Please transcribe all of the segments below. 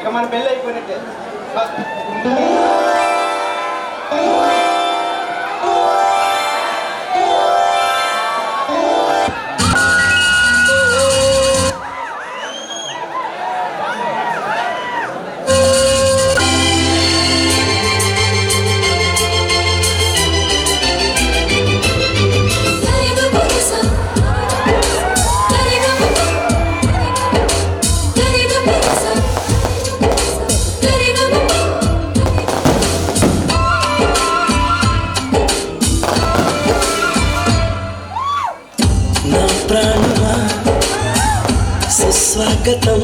ఇక మన పెళ్ళి అయిపోయినట్టే. సుస్వాగతం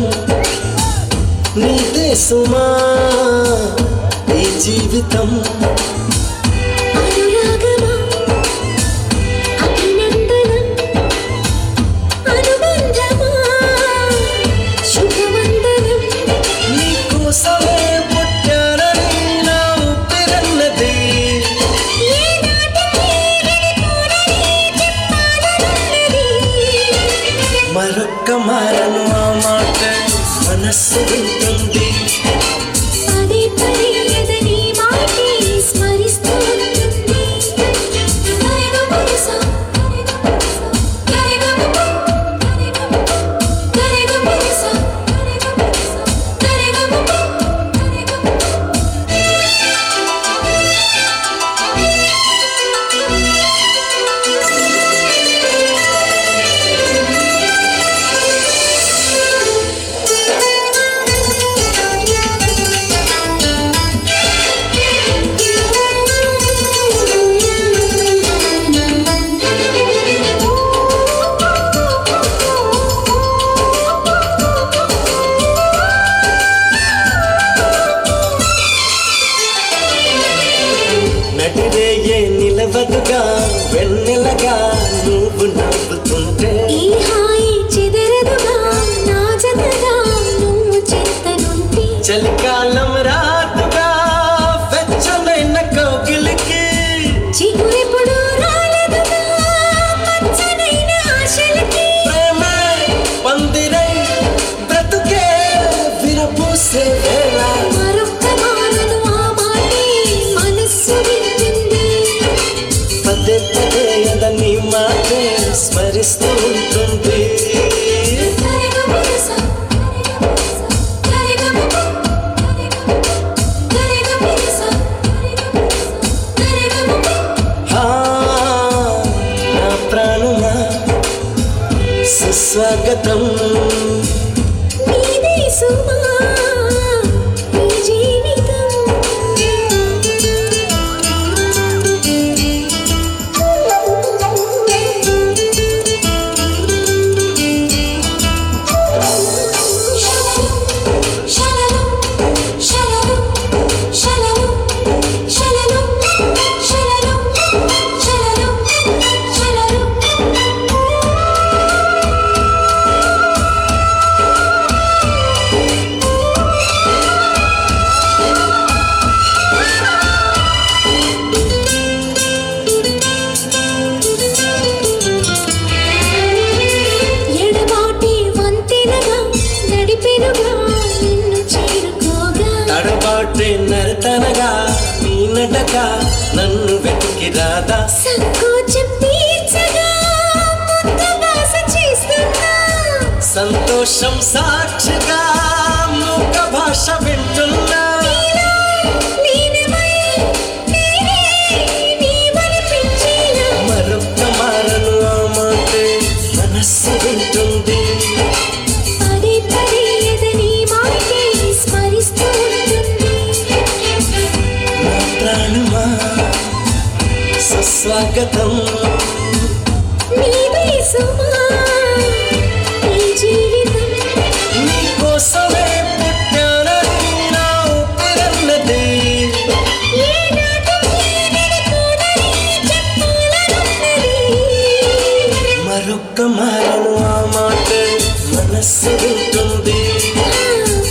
నీదే సుమా ఈ జీవితం అనురాగమా అభినందనం అనుబంధమా శుభవందనం నీకోసమే పుట్టానని నా ఊపిరన్నది మరొక్క మారను ఆ మాట మనస్సు వింటుంది పదే పదే ఎదని మాటే స్మరిస్తూ ఉంటుంది నటిరేయే నిలవదుగా వెన్నెలగా నువ్వు నవ్వుతుంటే ఈ హాయి చెదరదుగా నా జతగా నువ్వు చింతనుంటే చలికాలం రాదుగా వెచ్చనైన కౌగిలికి చిగురెప్పుడు రాలేదుగా పచ్చనైన ఆశలకి ప్రేమే పందిరై బ్రతుకే విరపూసే వేళ మరొక్క మారను ఆ మాటే మనస్సు వింటుంది పదే పదే ఎదని మాటే స్మరిస్తూ ఉంటుంది ఆ, నా ప్రాణమా సుస్వాగతం నీదే సుమా ఈ జీవితం ఎడబాటి వంతెనగా నడిపెనుగా నిన్ను చేరుకోగా తడబాటే నరతనగా నీ నడగా నన్ను వెతికి రాదా సంకోచం తీర్చగా ముద్ద వాస చేస్తున్నా సంతోషం సాక్షిగా మూక భాష వింటున్నా లీనమై నేనే నీవనిపించేలా మరొక్క మారను ఆ మాటే మనస్సు వింటుంది పదే పదే ఎదని మాటే స్మరిస్తూ ఉంటుంది నా ప్రాణమా సుస్వాగతం నీదే సుమా ఈ జీవితం నీకోసమే పుట్టానని నా ఊపిరన్నది ఏనాడు నీవెనుకోనని చెప్పాలనున్నది మరొక్క మారను ఆ మాట మనస్సు వింటుంది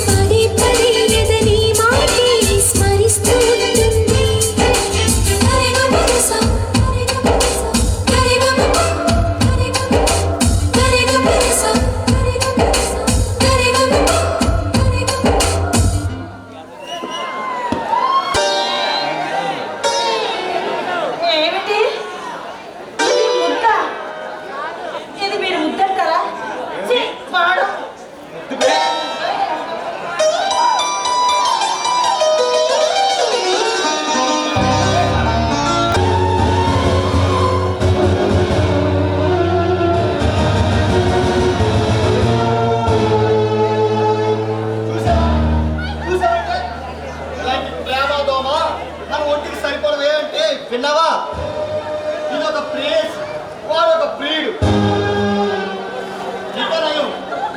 పదే పదే ఎదని మాటే స్మరిస్తూ ఉంటుంది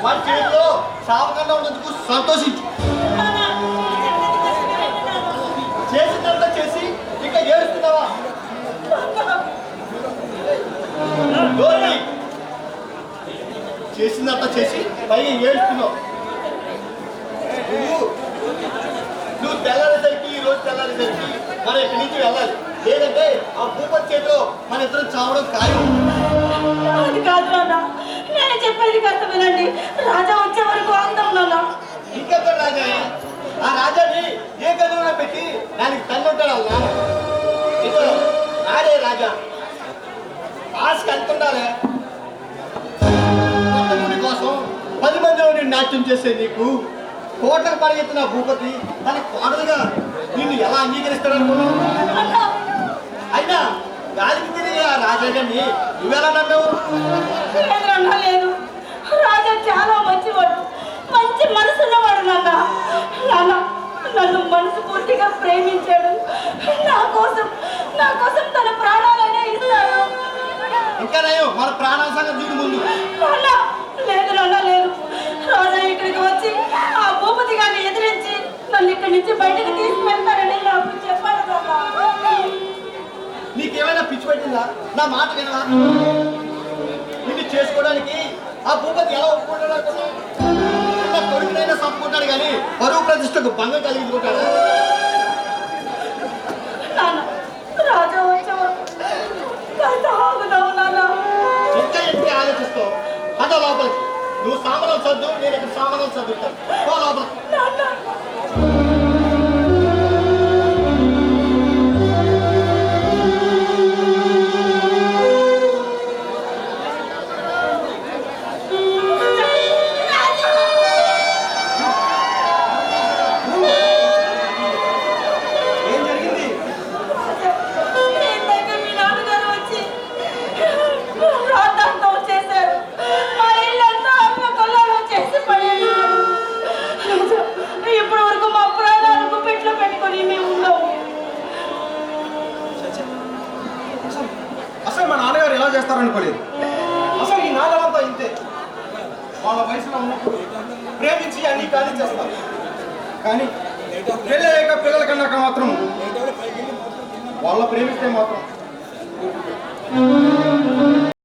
వాడి చేతిలో సావకుండా ఉన్నందుకు సంతోషించు. చేసిందంతా చేసి ఇంకా ఏడుస్తున్నావా? చేసిందంతా చేసి పైగా ఏడుస్తున్నావు. నువ్వు తెల్లారేసరికి ఈ రోజు తెల్లారేసరికి మనం ఇక్కడి నుంచి వెళ్ళాలి. లేదంటే ఆ భూపతి చేతిలో మన ఇద్దరం చావడం ఖాయం. అది కాదు నాన్న, నేను చెప్పేది కాస్త వినండి. రాజా వచ్చే వరకు ఆగుదాం నాన్న. ఇంకెక్కడ రాజా? ఆ రాజాని ఏ గదిలో పెట్టి దానికి తన్నుంటాడు వాళ్ళ నాన్న. ఇదో నాడే రాజా. ఆశకి ఎంత ఉండాలి? కొత్తగుడి కోసం 10 మందిలో నేను నాట్యం చేసే నీకు కోట్లకు పరిగెత్తిన భూపతి తన కోడలుగా నిన్ను ఎలా అంగీకరిస్తాడనుకున్నావు? అయినా గాలికి తిరిగి ఆ రాజాగాన్ని నువ్వెలా నమ్మావు? లేదన్నా, లేదు. రాజా చాలా మంచివాడు, మంచి మనసున్నవాడు నాన్న. నాన్న నన్ను మనసు పూర్తిగా ప్రేమించాడు. నా కోసం తన ప్రాణాలనే ఇస్తాడు. ఇంకా నయం మన ప్రాణాల సంగతి చూడు ముందు. నాన్న లేదు నాన్న, లేదు. రాజా ఇక్కడికి వచ్చి ఆ భూపతి గారిని ఎదిరించి నన్ను ఇక్కడి నుంచి బయటకు తీసుకెళ్తారని నాకు చెప్పాడు నాన్న. నీకేమైనా పిచ్చి పెట్టిందా? నా మాట వినవా? నిన్ను చేసుకోవడానికి ఆ భూపతి ఎలా ఒప్పుకుంటాడు అనుకున్నావు? నా కొడుకునైనా చంపుకుంటాడు కానీ పరువు ప్రతిష్టకు భంగం కలిగించుకుంటాడా? నాన్న రాజా వచ్చేవాడు కాస్త ఆగుదాము నాన్న. ఇంకా ఎట్టి ఆలోచిస్తావు? అద లోపలికి. నువ్వు సామానం చదువు, నేను ఇక్కడ సామానం చదువుతాను. ఓ లోపలికి. నాన్న ఏం జరిగింది? ఇందాక మీ నాన్నగారు వచ్చి రాద్ధాంతం చేశారు. మా ఇల్లంతా అల్లకల్లోలం చేసి పడేశారు. ఇప్పటి వరకు మా ప్రాణాలకు పెట్లో పెట్టుకొని మేము ఉన్నాము. అసలు మా నాన్నగారు ఎలా చేస్తారనుకోలేదు. అసలు ఈ నాన్నలంతా ఇంతే. వాళ్ళ వయసులో ఉన్నప్పుడు ప్రేమించి అన్ని ఖాళీ చేస్తారు. కానీ పెళ్ళలేక పిల్లల కన్నాక మాత్రం వాళ్ళ ప్రేమిస్తే మాత్రం